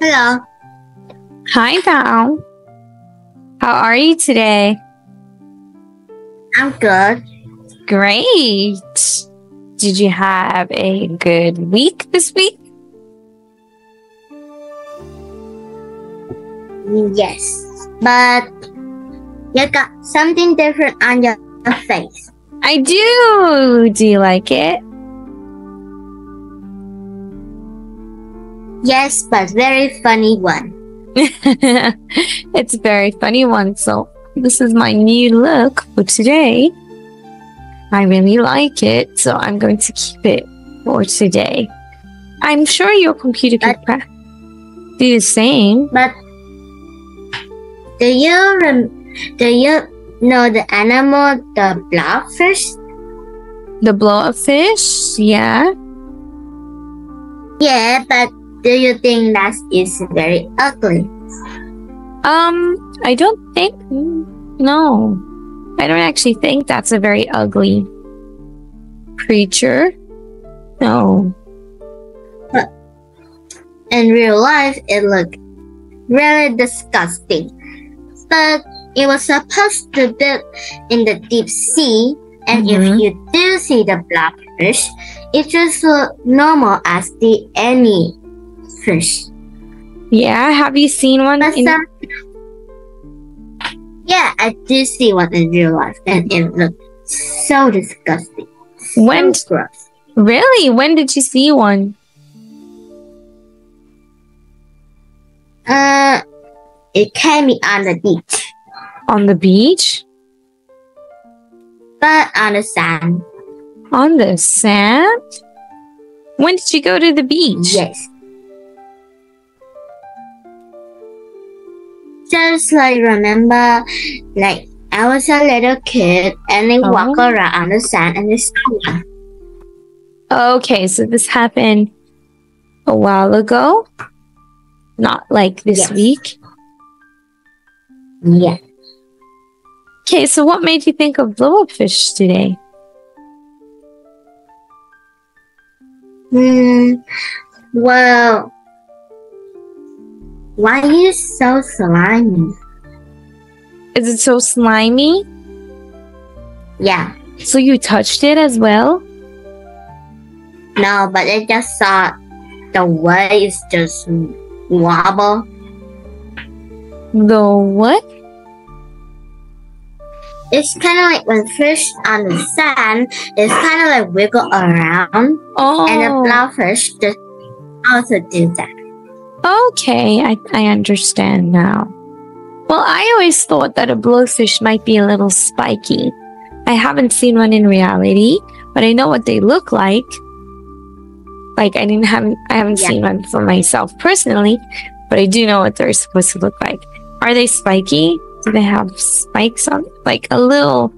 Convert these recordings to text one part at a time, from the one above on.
Hello. Hi, Val. How are you today? I'm good. Great. Did you have a good week this week? Yes, but you got something different on your face. I do. Do you like it? Yes, but very funny one. It's a very funny one. So this is my new look for today. I really like it, so I'm going to keep it for today. I'm sure your computer can do the same. But do you know the animal, the Blowfish? The Blowfish, yeah. Yeah, but do you think that is very ugly? I don't think. No, I don't actually think that's a very ugly creature. No. But in real life, it looked really disgusting. But it was supposed to be in the deep sea, and if you do see the Blobfish, it just looks normal as any fish. Yeah, have you seen one? Yeah, I did see one in real life, and it looked so disgusting. When? So gross. Really? When did you see one? It can be on the beach. On the beach? But on the sand. On the sand? When did you go to the beach? Yes. Just like remember, like I was a little kid and they walk around on the sand and they saw me. Okay, so this happened a while ago? Not like this week? Yeah. Okay, so what made you think of Blowfish today? Well, why are you so slimy? Is it so slimy? Yeah. So you touched it as well? No, but I just saw the waves just wobble. The what? It's kind of like when fish on the sand, it's kind of like wiggle around. Oh. And the Blowfish just also do that. Okay, I understand now. Well, I always thought that a blowfish might be a little spiky. I haven't seen one in reality, but I know what they look like. Like I haven't seen one for myself personally, but I do know what they're supposed to look like. Are they spiky? Do they have spikes on? Like a little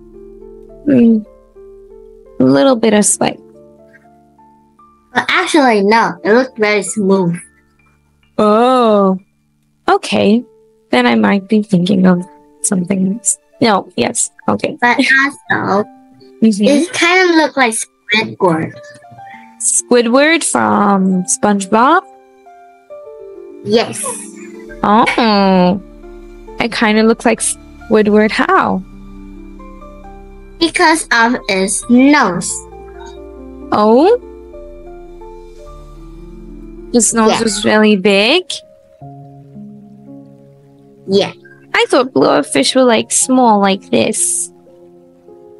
bit of spike. But actually, no. It looked very smooth. Oh, okay. Then I might be thinking of something else. No, yes, okay. But also, it kind of looked like Squidward. Squidward from SpongeBob? Yes. Oh, it kind of looks like Squidward. How? Because of its nose. Oh? His nose was really big? Yeah. I thought blowfish were like small like this.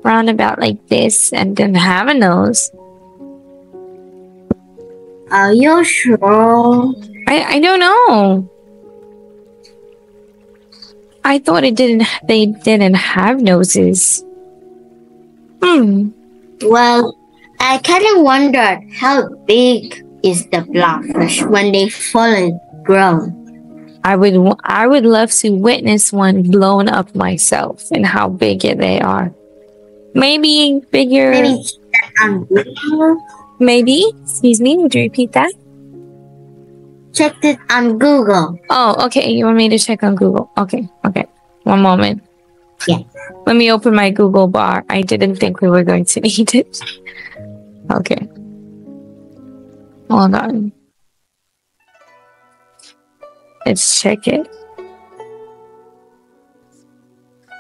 Roundabout like this and didn't have a nose. Are you sure? I don't know. I thought they didn't have noses. Well, I kind of wondered how big is the Blobfish when they fully grown. I would love to witness one blown up myself and how big they are. Maybe bigger. Maybe on Google. Maybe. Excuse me. Would you repeat that? Check it on Google. Oh, okay. You want me to check on Google? Okay. Okay. One moment. Yeah. Let me open my Google bar. I didn't think we were going to need it. Okay. Hold on. Let's check it.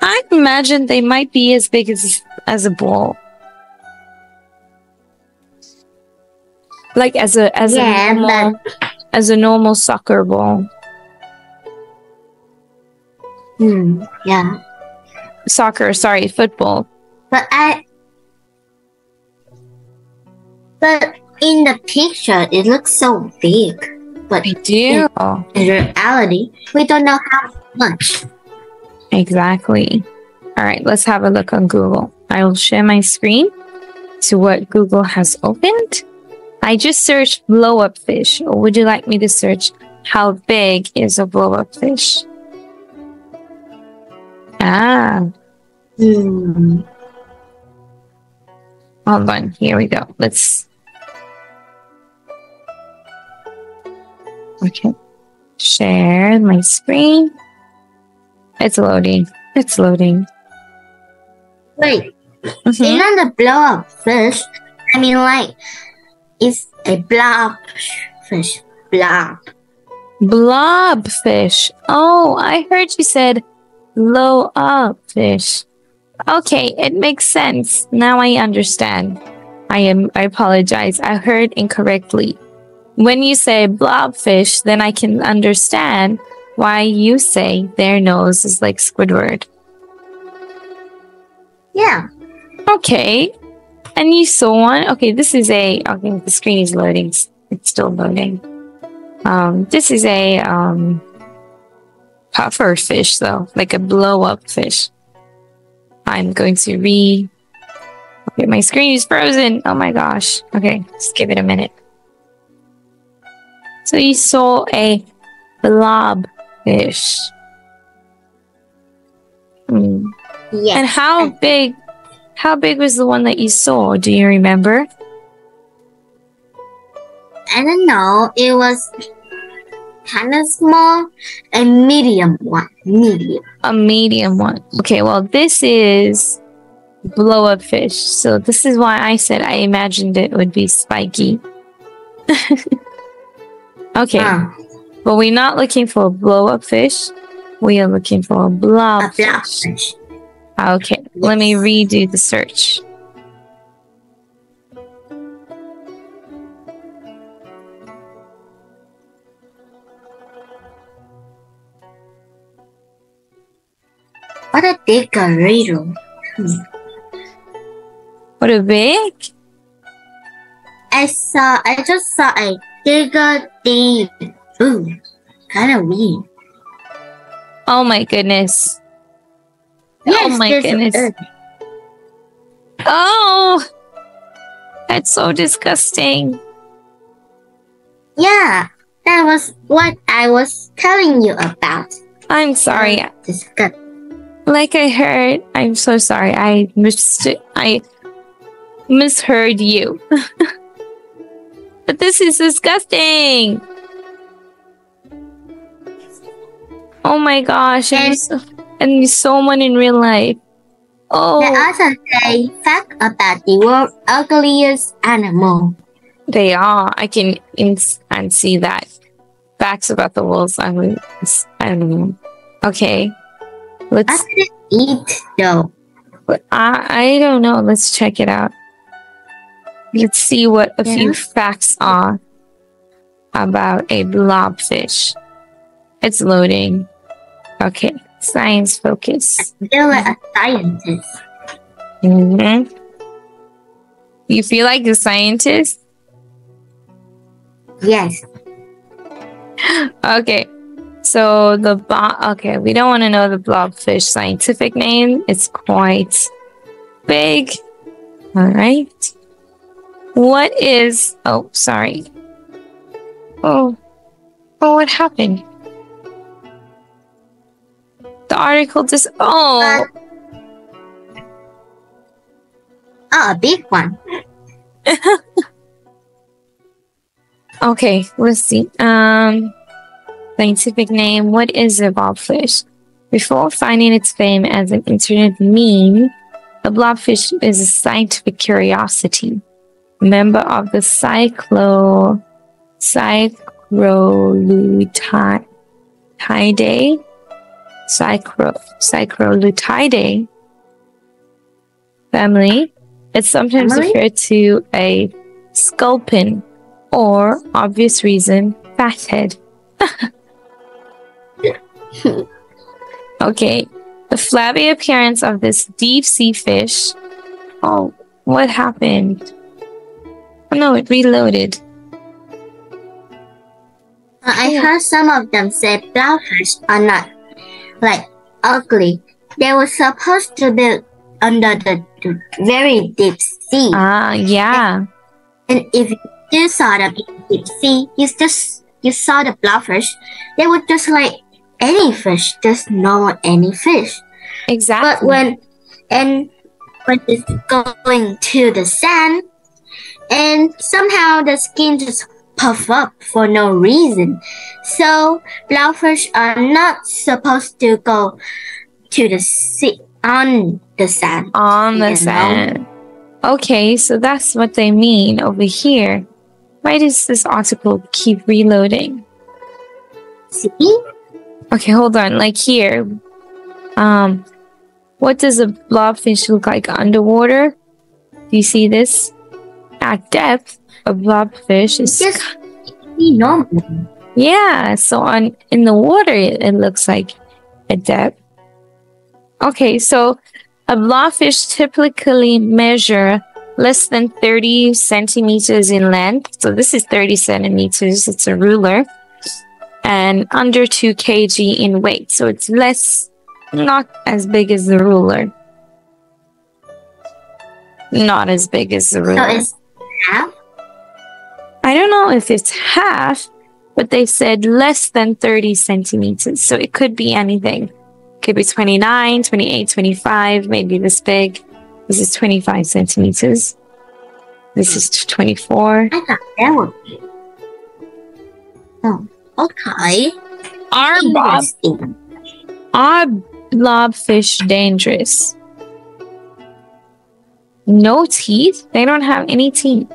I imagine they might be as big as a ball. Like as a normal soccer ball. Yeah. Soccer, sorry, football. But in the picture, it looks so big. But I do. In reality, we don't know how much. Exactly. All right, let's have a look on Google. I will share my screen to what Google has opened. I just searched blow-up fish. Or would you like me to search how big is a blow-up fish? Hold on. Here we go. Let's... Okay. Share my screen. It's loading. It's loading. Wait. Isn't the blow-up fish? I mean, like, it's a blob fish. Blob. Blobfish. Oh, I heard you said blow up fish. Okay, it makes sense. Now I understand. I apologize. I heard incorrectly. When you say blobfish, then I can understand why you say their nose is like Squidward. Yeah. Okay. And you saw one? Okay, this is a... Okay, the screen is loading. It's still loading. This is a puffer fish, though. Like a blow-up fish. I'm going to Okay, my screen is frozen. Oh my gosh. Okay, just give it a minute. So you saw a blob fish. Yes. And how big was the one that you saw? Do you remember? I don't know. It was kind of small. A medium one. A medium one. Okay, well, this is blow-up fish. So this is why I said I imagined it would be spiky. Okay. But we're not looking for a blow-up fish. We are looking for a blobfish. Okay, yes. Let me redo the search. What a big burrito. What a big? I just saw a bigger thing. Ooh, kind of weird. Oh my goodness. Yes, oh my goodness. Oh, that's so disgusting. Yeah, that was what I was telling you about. I'm sorry. Disgusting. Like I heard, I'm so sorry. I misheard you. But this is disgusting. Oh my gosh. And you saw one in real life. Oh. They also say fact about the world's ugliest animal. They are. I can see that. Facts about the world's ugliest animal. Okay. Let's I couldn't eat though. I don't know. Let's check it out. Let's see what a few facts are about a blobfish. It's loading. Okay. Science focus. I feel like a scientist. You feel like a scientist? Yes. Okay. So okay, we don't want to know the blobfish scientific name. It's quite big. All right. What is... Oh, sorry. Oh, what happened? The article just... Oh. A big one. Okay, let's see. Scientific name. What is a blobfish? Before finding its fame as an internet meme, a blobfish is a scientific curiosity. Member of the Cycrolutidae family. It's sometimes referred to a sculpin or, obvious reason, fathead. Okay, the flabby appearance of this deep sea fish. Oh, what happened? Oh no, it reloaded. I heard some of them say blowfish are not like ugly. They were supposed to be under the very deep sea. Yeah. And if you saw them in the deep sea, you saw the blowfish. They were just like any fish, just normal any fish. Exactly. But when it's going to the sand, and somehow the skin just puff up for no reason. So blowfish are not supposed to go to the sea on the sand. On the sand. Okay, so that's what they mean over here. Why does this article keep reloading? See? Okay, hold on. Like here, what does a blobfish look like underwater? Do you see this? At depth, a blobfish is just normal. Yeah, so in the water it looks like at depth. Okay, so a blobfish typically measure less than 30 centimeters in length. So this is 30 centimeters. It's a ruler. And under 2 kg in weight. So it's not as big as the ruler. Not as big as the ruler. So it's half? I don't know if it's half, but they said less than 30 centimeters. So it could be anything. It could be 29, 28, 25, maybe this big. This is 25 centimeters. This is 24. I thought that would be. Oh, okay. Are blobfish dangerous? No teeth? They don't have any teeth.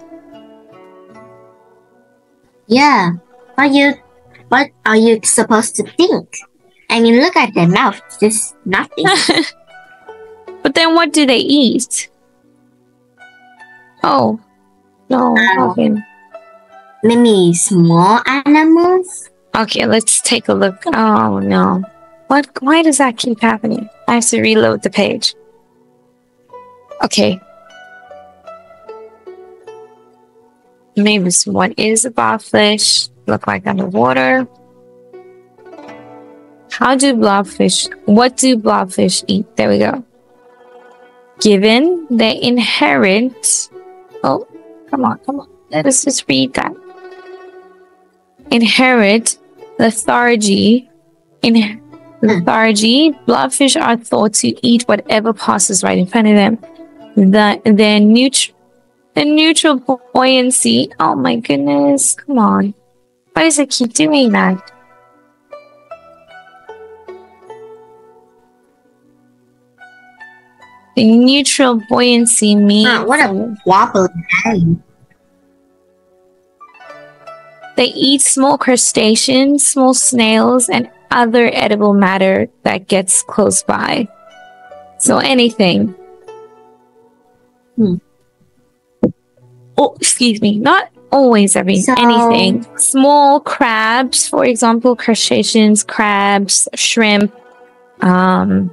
Yeah. What are you supposed to think? I mean, look at their mouth. Just nothing. But then what do they eat? Oh. No. Okay. Maybe small animals? Okay, let's take a look. Oh, no. Why does that keep happening? I have to reload the page. Okay. Maybe what is a blobfish look like underwater? What do blobfish eat? There we go. Given they inherit... Oh, come on. Let's just read that. Inherit lethargy. Blobfish are thought to eat whatever passes right in front of them. Their neutral buoyancy. Oh my goodness. Come on. Why does it keep doing that? The neutral buoyancy means... what a wobbly name. They eat small crustaceans, small snails, and other edible matter that gets close by. So anything. Oh, excuse me. Not always anything. Small crabs, for example, crustaceans, crabs, shrimp. I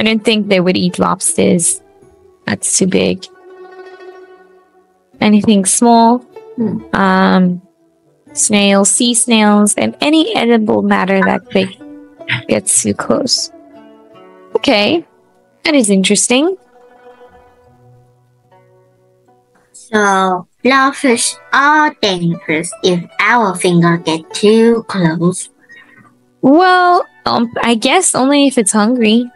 don't think they would eat lobsters. That's too big. Anything small. Snails, sea snails, and any edible matter that gets too close. Okay, that is interesting. So, blowfish are dangerous if our finger get too close. Well, I guess only if it's hungry.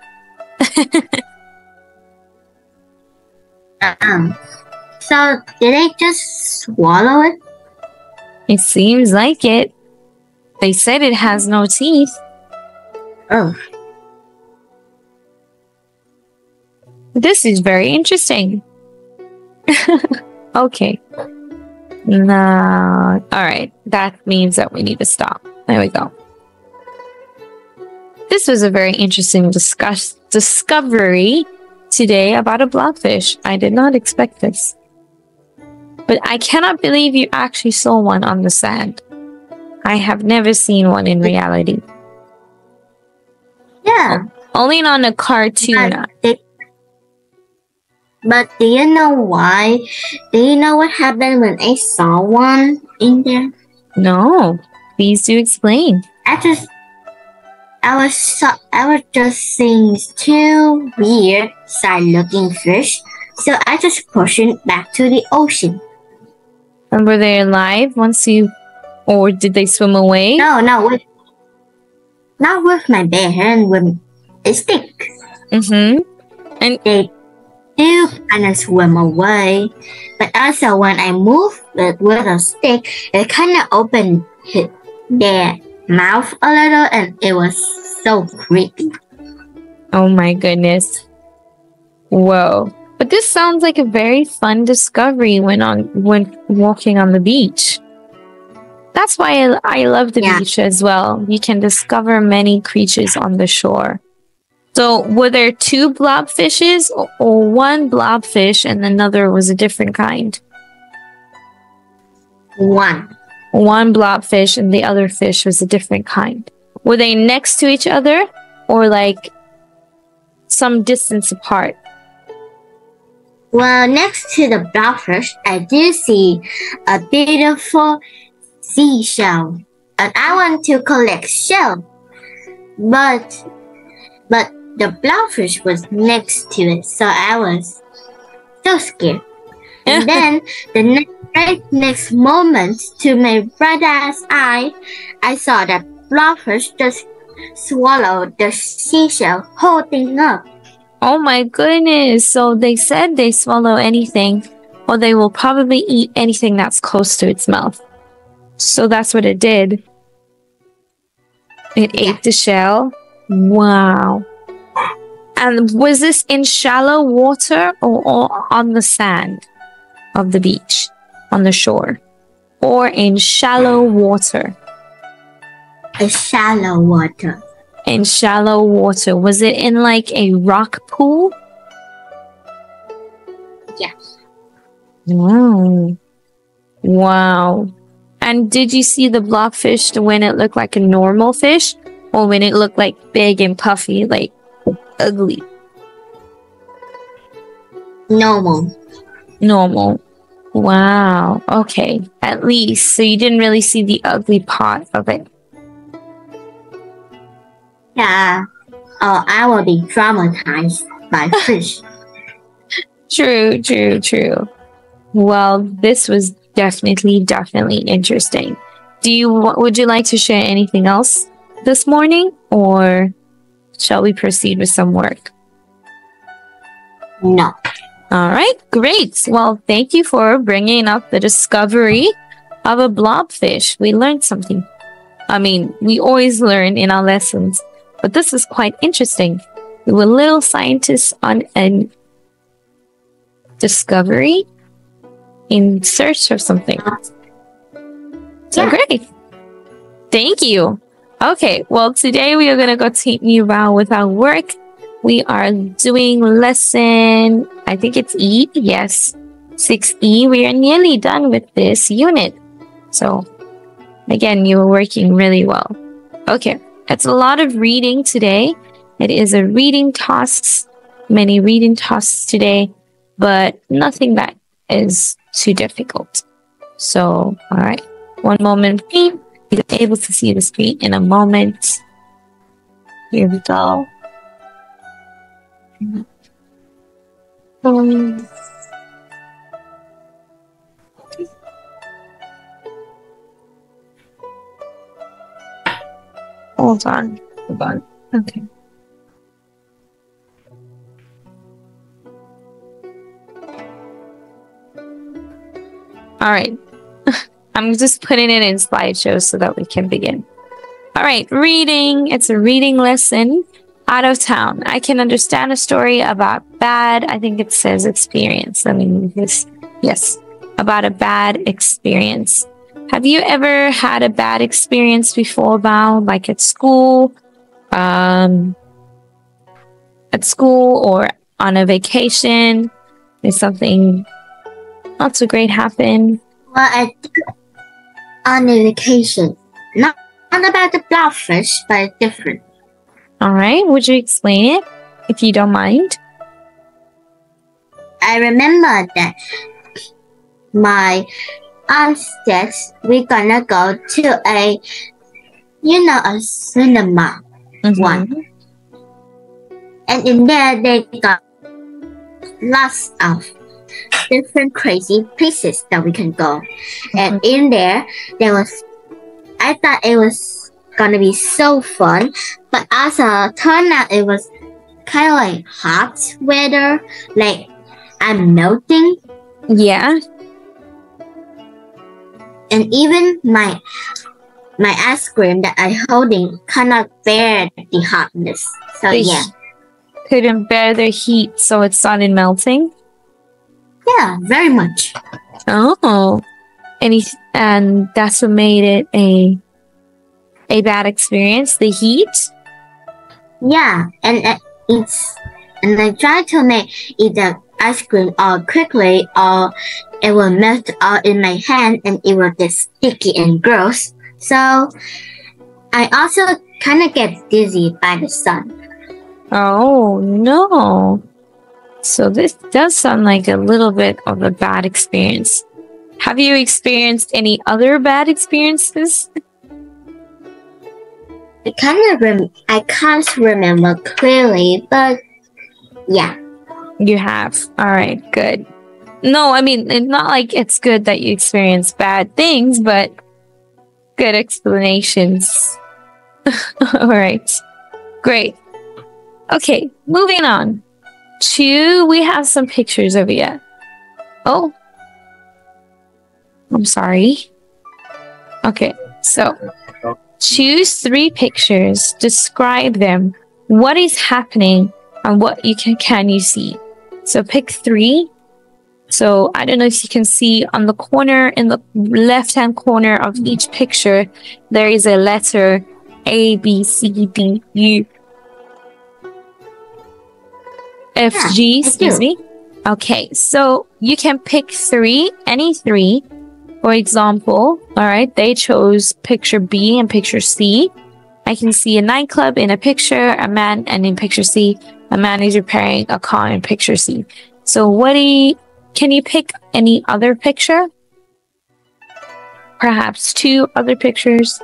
So, did they just swallow it? It seems like it. They said it has no teeth. Oh. This is very interesting. Okay. No. Alright. That means that we need to stop. There we go. this was a very interesting discovery today about a blobfish. I did not expect this. But I cannot believe you actually saw one on the sand. I have never seen one in reality. Yeah. Only on a cartoon. But do you know why? Do you know what happened when I saw one in there? No. Please do explain. I was just seeing two weird side-looking fish, so I just pushed it back to the ocean. And were they alive or did they swim away? No, not with my bare hand, with a stick. Mm-hmm. And they do kind of swim away, but also when I moved it with a stick, it kind of opened their mouth a little, and it was so creepy. Oh my goodness. Whoa. But this sounds like a very fun discovery when walking on the beach. That's why I love the beach as well. You can discover many creatures on the shore. So were there two blobfishes or one blobfish and another was a different kind? One. One blobfish and the other fish was a different kind. Were they next to each other or like some distance apart? Well, next to the blobfish, I do see a beautiful seashell, and I want to collect shell, but the blowfish was next to it, so I was so scared. And then the next moment, to my brother's eye, I saw that blowfish just swallowed the seashell, whole thing up. Oh my goodness! So they said they swallow anything, or they will probably eat anything that's close to its mouth. So that's what it did. It ate the shell. Wow. And was this in shallow water or on the sand of the beach, on the shore? Or in shallow water? In shallow water. In shallow water. Was it in like a rock pool? Yes. Wow. Wow. And did you see the blobfish when it looked like a normal fish? Or when it looked like big and puffy, like ugly? Normal. Normal. Wow. Okay. At least. So you didn't really see the ugly part of it. Yeah. Oh, I will be traumatized by fish. True. Well, this was definitely interesting. Would you like to share anything else this morning, or shall we proceed with some work? No. All right, great. Well, thank you for bringing up the discovery of a blobfish. We learned something. I mean, we always learn in our lessons, but this was quite interesting. We were little scientists on a discovery in search of something. So great. Thank you. Okay, well, today we are going to continue on with our work. We are doing lesson, I think it's E, yes, 6E. We are nearly done with this unit. So, again, you are working really well. Okay, it's a lot of reading today. It is a reading tasks, many reading tasks today, but nothing that is too difficult. So, all right, one moment, please. You'll be able to see the screen in a moment. Here we go. Hold on. Okay. All right. I'm just putting it in slideshow so that we can begin. All right, reading. It's a reading lesson. Out of town. I can understand a story about bad, I think it says experience. Let me move this. Yes, about a bad experience. Have you ever had a bad experience before, Bao? Like at school, at school or on a vacation? Did something not so great happen? Well, I think on a vacation. Not about the blowfish, but it's different. All right. Would you explain it, if you don't mind? I remember that my aunt said we're gonna go to a cinema one. And in there, they got lots of different crazy places that we can go. And in there I thought it was gonna be so fun, but as a turned out, it was kind of like hot weather, like I'm melting. Yeah. And even my ice cream that I holding cannot bear the hotness. So yeah. Couldn't bear the heat, so it started melting? Yeah, very much. Oh. And that's what made it a bad experience, the heat? Yeah, and I tried to eat the ice cream quickly, or it will melt out in my hand and it will get sticky and gross. So I also kind of get dizzy by the sun. Oh no. So this does sound like a little bit of a bad experience. Have you experienced any other bad experiences? I can't remember clearly, but yeah. You have. All right, good. No, I mean, it's not like it's good that you experience bad things, but good explanations. All right, great. Okay, moving on. We have some pictures over here. Oh, I'm sorry. Okay, so choose 3 pictures, describe them. What is happening and what can you see? So pick 3. So I don't know if you can see on the corner, in the left-hand corner of each picture, there is a letter A, B, C, D, U, F, G, excuse me. Okay, so you can pick 3, any 3. For example, all right, they chose picture B and picture C. I can see a nightclub in a picture, a man, and in picture C, a man is repairing a car in picture C. So can you pick any other picture? Perhaps 2 other pictures?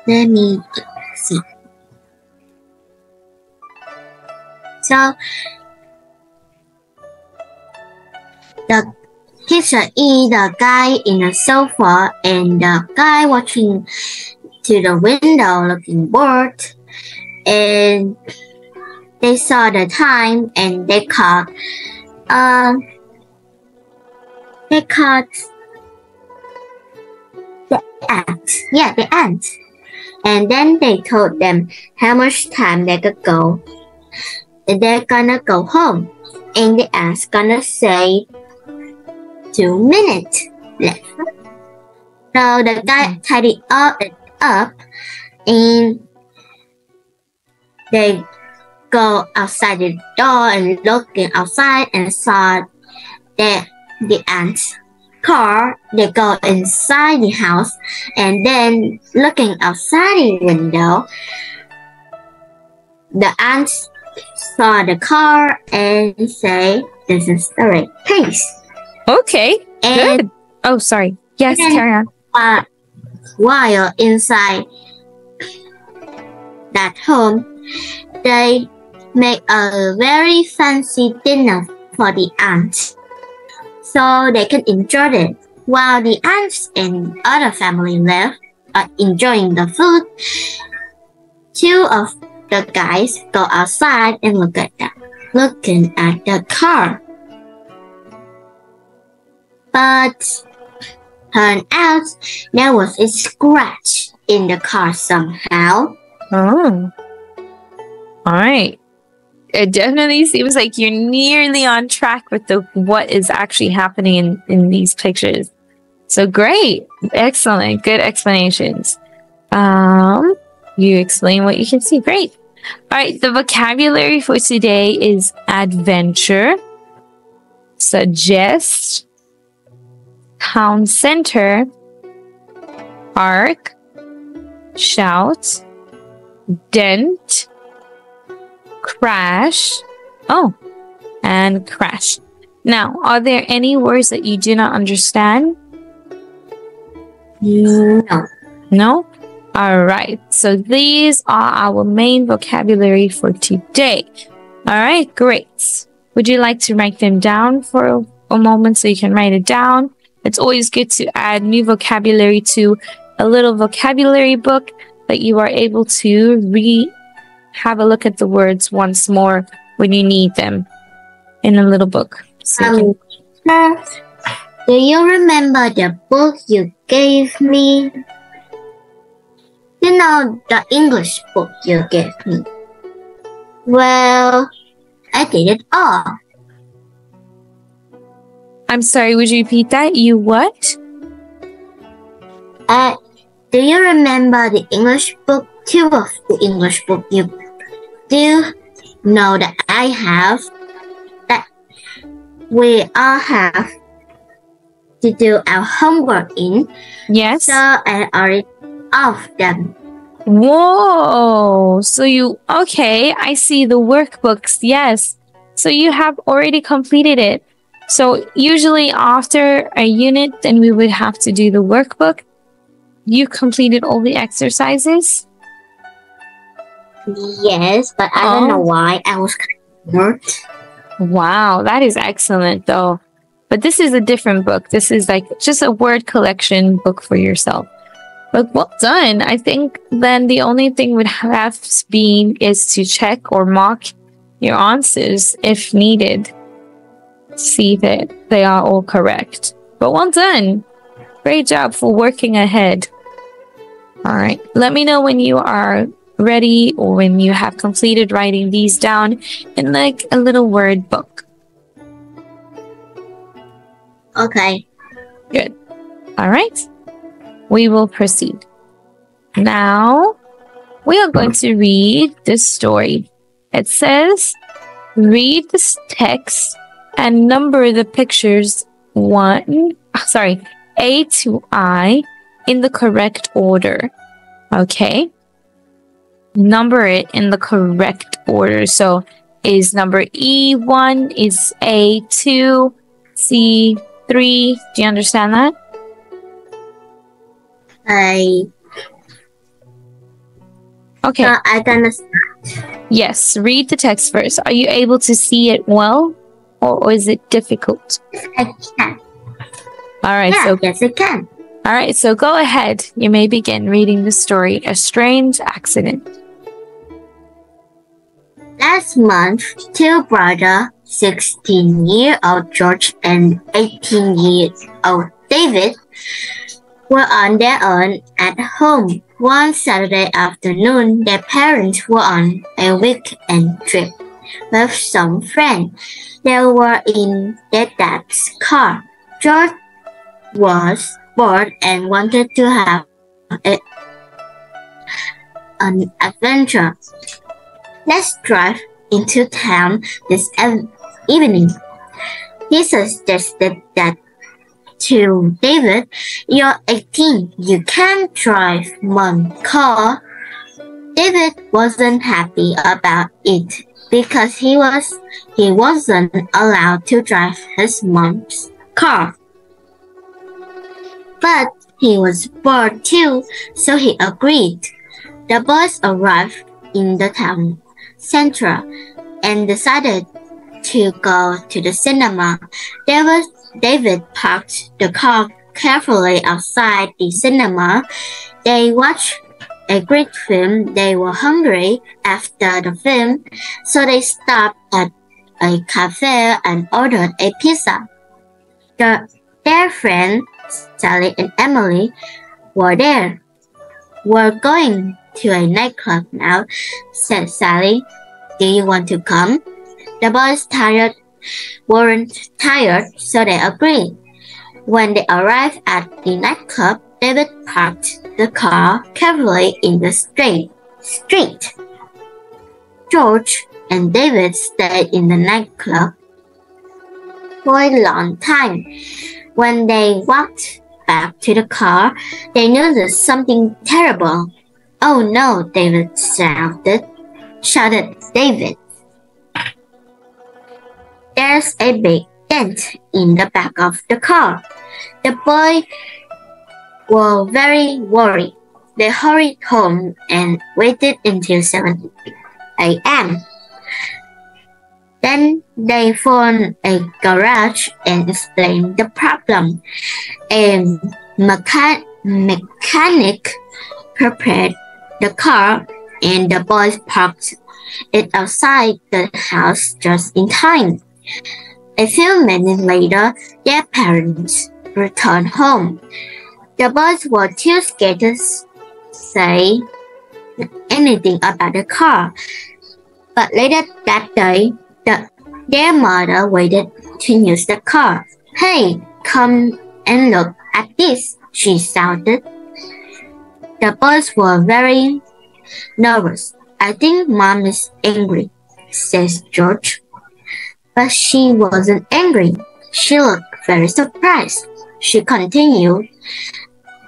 Let me see. So the picture E, the guy in the sofa and the guy watching to the window looking bored, and they saw the time and they caught the ant. Yeah, the ant. And then they told them how much time they could go. And they're gonna go home. And the ant's gonna say 2 minutes left. So the guy tidied up and they go outside the door and looking outside and saw that the ant's car. They go inside the house and then looking outside the window, the ant saw the car and say, "This is the right place." Okay, and good. Oh, sorry. Yes, carry on. While inside that home, they make a very fancy dinner for the ant, so they can enjoy it. While the ants and other family left enjoying the food, 2 of the guys go outside and looking at the car. But turned out there was a scratch in the car somehow. Oh. All right. It definitely seems like you're nearly on track with what is actually happening in these pictures. So great. Excellent. Good explanations. You explain what you can see. Great. All right. The vocabulary for today is adventure, suggest, town center, arc, shout, dent, crash, and crash. Now, are there any words that you do not understand? No. No? All right. So these are our main vocabulary for today. All right, great. Would you like to write them down for a moment so you can write it down? It's always good to add new vocabulary to a little vocabulary book that you are able to have a look at the words once more when you need them in a little book. So do you remember the book you gave me? You know, the English book you gave me. Well, I did it all. I'm sorry, would you repeat that? You what? Do you remember the English book? Two of the English book you do know that I have, that we all have to do our homework in. Yes. So I already off them. Whoa. So okay, I see the workbooks. Yes. So you have already completed it. So usually after a unit, then we would have to do the workbook. You completed all the exercises? Yes, but I don't know why. I was kind of bored. Wow, that is excellent though. But this is a different book. This is like just a word collection book for yourself. But well done. I think then the only thing would have been is to check or mark your answers if needed. See that they are all correct. But well done. Great job for working ahead. All right. Let me know when you are ready or when you have completed writing these down in like a little word book. Okay. Good. All right. We will proceed. Now, we are going to read this story. It says, read this text and number the pictures A to I in the correct order. Okay? Number it in the correct order. So is number E1, is A2, C3. Do you understand that? Okay. I don't understand. Yes, read the text first. Are you able to see it well? Or is it difficult? I can. All right. Yeah, yes, I can. All right. So go ahead. You may begin reading the story, A Strange Accident. Last month, two brothers, 16-year-old George and 18-year-old David, were on their own at home. One Saturday afternoon, their parents were on a weekend trip with some friends. They were in their dad's car. George was bored and wanted to have an adventure. Let's drive into town this evening. He suggested that to David. You're 18. You can't drive Mom's car. David wasn't happy about it because he wasn't allowed to drive his mom's car. But he was bored too, so he agreed. The boys arrived in the town center and decided to go to the cinema. David parked the car carefully outside the cinema. They watched a great film. They were hungry after the film, so they stopped at a cafe and ordered a pizza. Their friends, Sally and Emily, were there. We're going to a nightclub now, said Sally. Do you want to come? The boys weren't tired, so they agreed. When they arrived at the nightclub, David parked the car carefully in the street. George and David stayed in the nightclub for a long time. When they walked back to the car, they noticed something terrible. "Oh no," David shouted David. "There's a big dent in the back of the car." The boys were very worried. They hurried home and waited until 7 a.m. Then they phoned a garage and explained the problem. A mechanic prepared the car, and the boys parked it outside the house just in time. A few minutes later, their parents returned home. The boys were too scared to say anything about the car. But later that day, their mother waited to use the car. "Hey, come and look at this," she shouted. The boys were very nervous. "I think Mom is angry," says George. But she wasn't angry. She looked very surprised. She continued,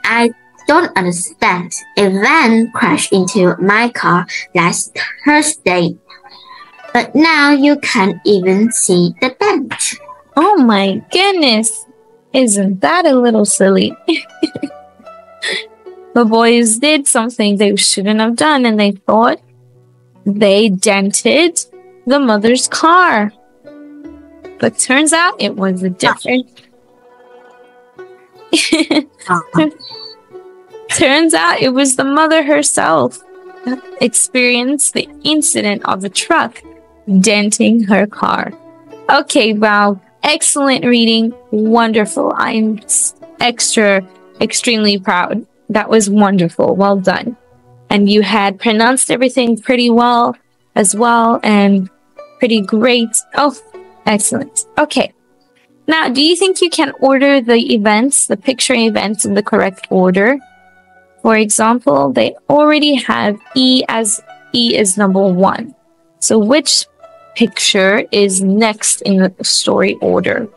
"I don't understand. A van crashed into my car last Thursday, but now you can't even see the dent." Oh my goodness. Isn't that a little silly? The boys did something they shouldn't have done, and they thought they dented the mother's car. But turns out it was a different... Turns out it was the mother herself that experienced the incident of a truck denting her car. Okay, wow. Excellent reading. Wonderful. I'm extremely proud. That was wonderful. Well done. And you had pronounced everything pretty well as well, and pretty great. Oh, excellent. Okay. Now, do you think you can order the events, the picture events, in the correct order? For example, they already have E is number 1. So which picture is next in the story order?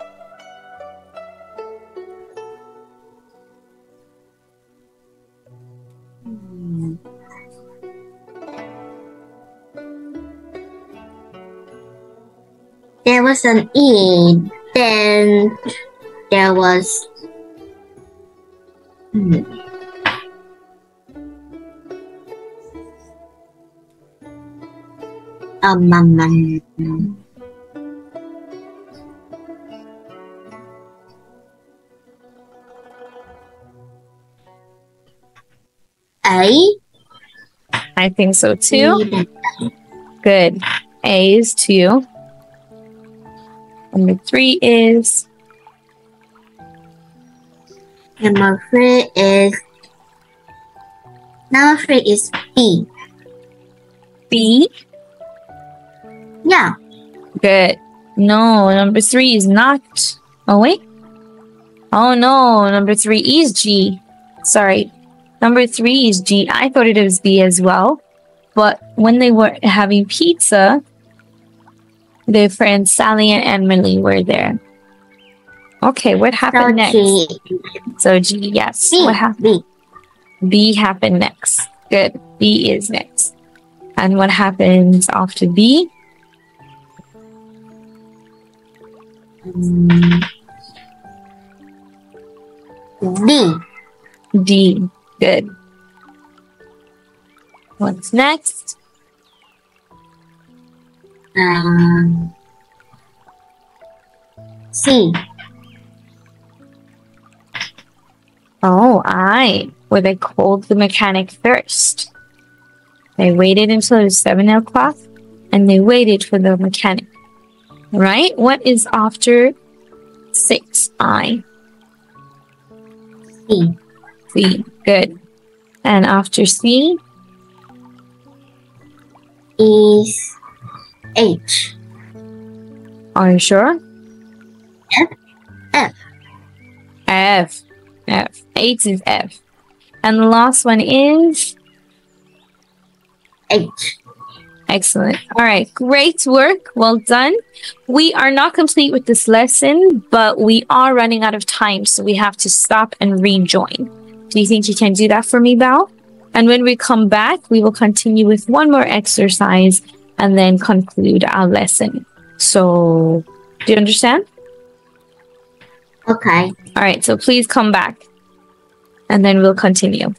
There was an E, then there was A. I think so too. Good. A is 2. Number 3 is... Number 3 is B. B? Yeah. Good. No, number 3 is not. Oh, wait. Oh, no. Number 3 is G. Sorry. Number 3 is G. I thought it was B as well. But when they were having pizza, their friends Sally and Emily were there. Okay, what happened next? G. So G, yes. B. What happened? B happened next. Good. B is next. And what happens after B? D. D. Good. What's next? C. Oh, I. Where they called the mechanic first. They waited until it was 7 o'clock and they waited for the mechanic. Right? What is after 6? I. C. C. Good. And after C? Is H. Are you sure? F. F. F. 8 is F. And the last one is? H. Excellent. All right. Great work. Well done. We are not complete with this lesson, but we are running out of time, so we have to stop and rejoin. Do you think you can do that for me, Bao? And when we come back, we will continue with one more exercise and then conclude our lesson. So, do you understand? Okay. All right. So please come back and then we'll continue.